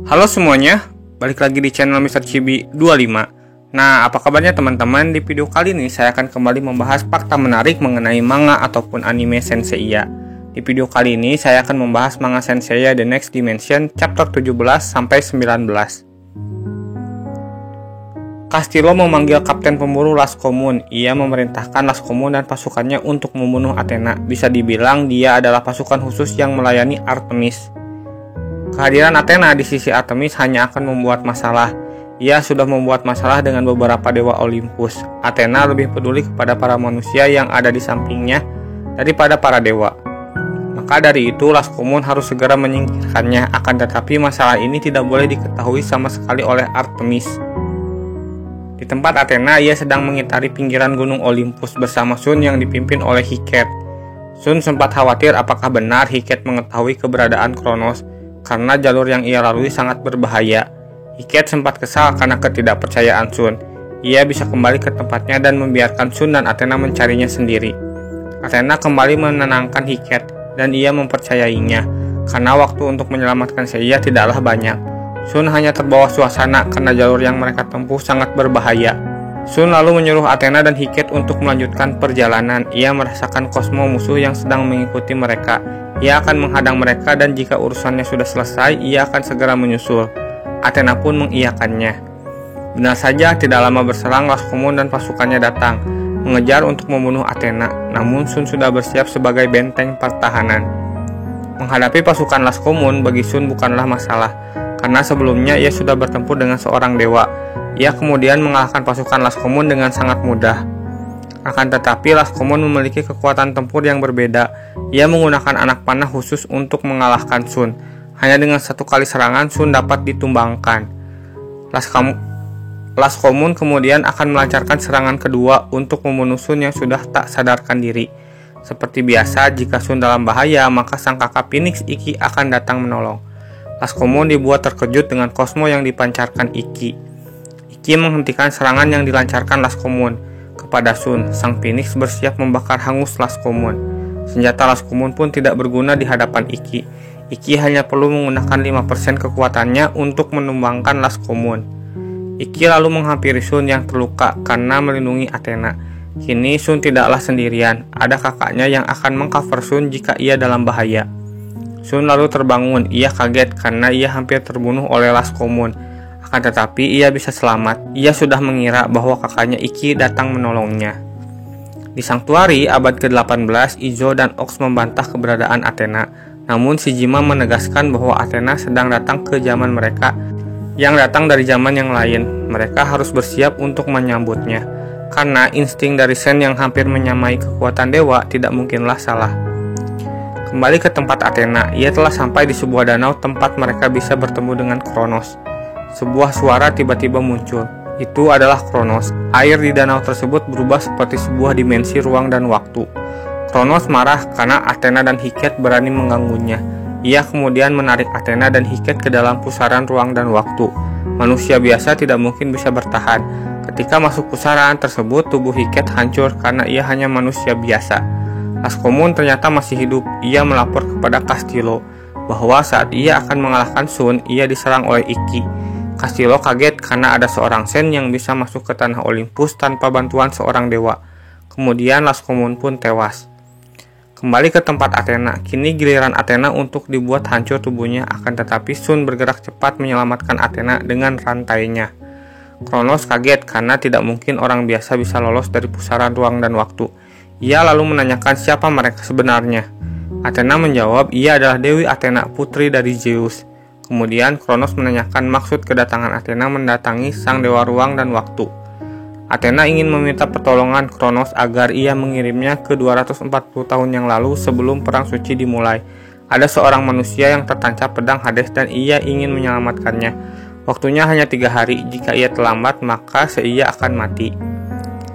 Halo semuanya, balik lagi di channel Mr. Chibi 25. Nah, apa kabarnya teman-teman? Di video kali ini saya akan kembali membahas fakta menarik mengenai manga ataupun anime Senseiya. Di video kali ini saya akan membahas manga Senseiya The Next Dimension chapter 17 sampai 19. Castillo memanggil Kapten Pemburu Las Comun. Ia memerintahkan Las Comun dan pasukannya untuk membunuh Athena. Bisa dibilang dia adalah pasukan khusus yang melayani Artemis. Kehadiran Athena di sisi Artemis hanya akan membuat masalah. Ia sudah membuat masalah dengan beberapa dewa Olympus. Athena lebih peduli kepada para manusia yang ada di sampingnya daripada para dewa. Maka dari itu Las Comun harus segera menyingkirkannya. Akan tetapi masalah ini tidak boleh diketahui sama sekali oleh Artemis. Di tempat Athena, ia sedang mengitari pinggiran gunung Olympus bersama Sun yang dipimpin oleh Heket. Sun sempat khawatir apakah benar Heket mengetahui keberadaan Kronos karena jalur yang ia lalui sangat berbahaya. Heket sempat kesal karena ketidakpercayaan Sun. Ia bisa kembali ke tempatnya dan membiarkan Sun dan Athena mencarinya sendiri. Athena kembali menenangkan Heket dan ia mempercayainya karena waktu untuk menyelamatkan Seiya tidaklah banyak. Sun hanya terbawa suasana karena jalur yang mereka tempuh sangat berbahaya. Sun lalu menyuruh Athena dan Heket untuk melanjutkan perjalanan. Ia merasakan kosmo musuh yang sedang mengikuti mereka. Ia akan menghadang mereka dan jika urusannya sudah selesai, ia akan segera menyusul. Athena pun mengiyakannya. Benar saja, tidak lama berselang Las Comun dan pasukannya datang, mengejar untuk membunuh Athena. Namun Sun sudah bersiap sebagai benteng pertahanan. Menghadapi pasukan Las Comun bagi Sun bukanlah masalah, karena sebelumnya ia sudah bertempur dengan seorang dewa. Ia kemudian mengalahkan pasukan Las Comun dengan sangat mudah. Akan tetapi Las Comun memiliki kekuatan tempur yang berbeda. Ia menggunakan anak panah khusus untuk mengalahkan Sun. Hanya dengan satu kali serangan Sun dapat ditumbangkan. Las Comun kemudian akan melancarkan serangan kedua untuk membunuh Sun yang sudah tak sadarkan diri. Seperti biasa, jika Sun dalam bahaya, maka sang kakak Phoenix Ikki akan datang menolong. Las Comun dibuat terkejut dengan kosmo yang dipancarkan Ikki. Ikki menghentikan serangan yang dilancarkan Las Comun kepada Sun. Sang Phoenix bersiap membakar hangus Las Comun. Senjata Las Comun pun tidak berguna di hadapan Ikki. Ikki hanya perlu menggunakan 5% kekuatannya untuk menumbangkan Las Comun. Ikki lalu menghampiri Sun yang terluka karena melindungi Athena. Kini Sun tidaklah sendirian. Ada kakaknya yang akan mengcover Sun jika ia dalam bahaya. Sun lalu terbangun. Ia kaget karena ia hampir terbunuh oleh Las Comun. Akan tetapi ia bisa selamat. Ia sudah mengira bahwa kakaknya Ikki datang menolongnya. Di Sanctuary abad ke-18, Izo dan Ox membantah keberadaan Athena. Namun Shijima menegaskan bahwa Athena sedang datang ke zaman mereka yang datang dari zaman yang lain. Mereka harus bersiap untuk menyambutnya. Karena insting dari Sen yang hampir menyamai kekuatan dewa tidak mungkinlah salah. Kembali ke tempat Athena, ia telah sampai di sebuah danau tempat mereka bisa bertemu dengan Kronos. Sebuah suara tiba-tiba muncul. Itu adalah Kronos. Air di danau tersebut berubah seperti sebuah dimensi ruang dan waktu. Kronos marah karena Athena dan Heket berani mengganggunya. Ia kemudian menarik Athena dan Heket ke dalam pusaran ruang dan waktu. Manusia biasa tidak mungkin bisa bertahan. Ketika masuk pusaran tersebut, tubuh Heket hancur karena ia hanya manusia biasa. Las Comun ternyata masih hidup. Ia melapor kepada Castillo bahwa saat ia akan mengalahkan Sun, ia diserang oleh Ikki. Castillo kaget karena ada seorang Sen yang bisa masuk ke tanah Olympus tanpa bantuan seorang dewa. Kemudian Las Comun pun tewas. Kembali ke tempat Athena. Kini giliran Athena untuk dibuat hancur tubuhnya, akan tetapi Sun bergerak cepat menyelamatkan Athena dengan rantainya. Kronos kaget karena tidak mungkin orang biasa bisa lolos dari pusaran ruang dan waktu. Ia lalu menanyakan siapa mereka sebenarnya. Athena menjawab ia adalah Dewi Athena, putri dari Zeus. Kemudian Kronos menanyakan maksud kedatangan Athena mendatangi sang dewa ruang dan waktu. Athena ingin meminta pertolongan Kronos agar ia mengirimnya ke 240 tahun yang lalu sebelum perang suci dimulai. Ada seorang manusia yang tertancap pedang Hades dan ia ingin menyelamatkannya. Waktunya hanya 3 hari. Jika ia terlambat maka Seiya akan mati.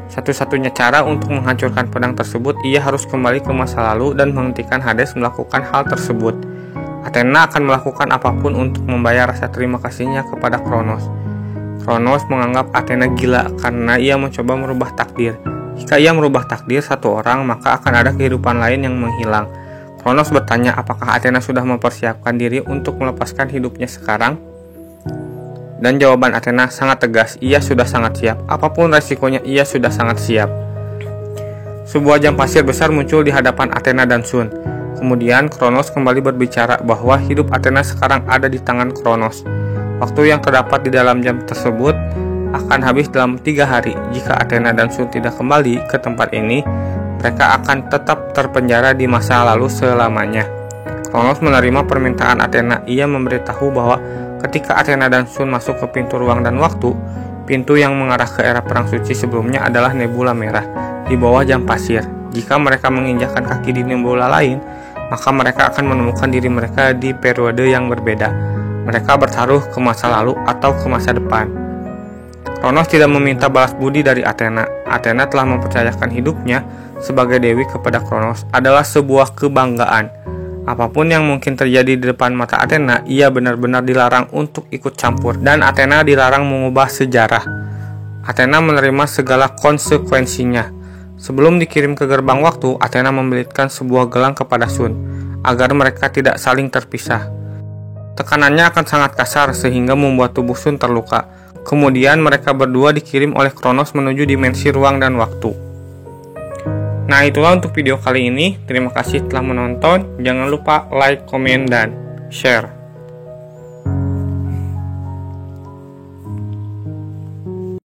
Satu-satunya cara untuk menghancurkan pedang tersebut, ia harus kembali ke masa lalu dan menghentikan Hades melakukan hal tersebut. Athena akan melakukan apapun untuk membayar rasa terima kasihnya kepada Kronos. Kronos menganggap Athena gila karena ia mencoba merubah takdir. Jika ia merubah takdir satu orang, maka akan ada kehidupan lain yang menghilang. Kronos bertanya apakah Athena sudah mempersiapkan diri untuk melepaskan hidupnya sekarang. Dan jawaban Athena sangat tegas, ia sudah sangat siap. Apapun resikonya, ia sudah sangat siap. Sebuah jam pasir besar muncul di hadapan Athena dan Sun. Kemudian Kronos kembali berbicara bahwa hidup Athena sekarang ada di tangan Kronos. Waktu yang terdapat di dalam jam tersebut akan habis dalam 3 hari. Jika Athena dan Sun tidak kembali ke tempat ini, mereka akan tetap terpenjara di masa lalu selamanya. Kronos menerima permintaan Athena. Ia memberitahu bahwa ketika Athena dan Sun masuk ke pintu ruang dan waktu, pintu yang mengarah ke era perang suci sebelumnya adalah nebula merah di bawah jam pasir. Jika mereka menginjakkan kaki di nebula lain, maka mereka akan menemukan diri mereka di periode yang berbeda. Mereka bertaruh ke masa lalu atau ke masa depan. Kronos tidak meminta balas budi dari Athena. Athena telah mempercayakan hidupnya sebagai dewi kepada Kronos adalah sebuah kebanggaan. Apapun yang mungkin terjadi di depan mata Athena, ia benar-benar dilarang untuk ikut campur, dan Athena dilarang mengubah sejarah. Athena menerima segala konsekuensinya. Sebelum dikirim ke gerbang waktu, Athena membelitkan sebuah gelang kepada Sun, agar mereka tidak saling terpisah. Tekanannya akan sangat kasar sehingga membuat tubuh Sun terluka. Kemudian mereka berdua dikirim oleh Kronos menuju dimensi ruang dan waktu. Nah, itulah untuk video kali ini. Terima kasih telah menonton. Jangan lupa like, komen, dan share.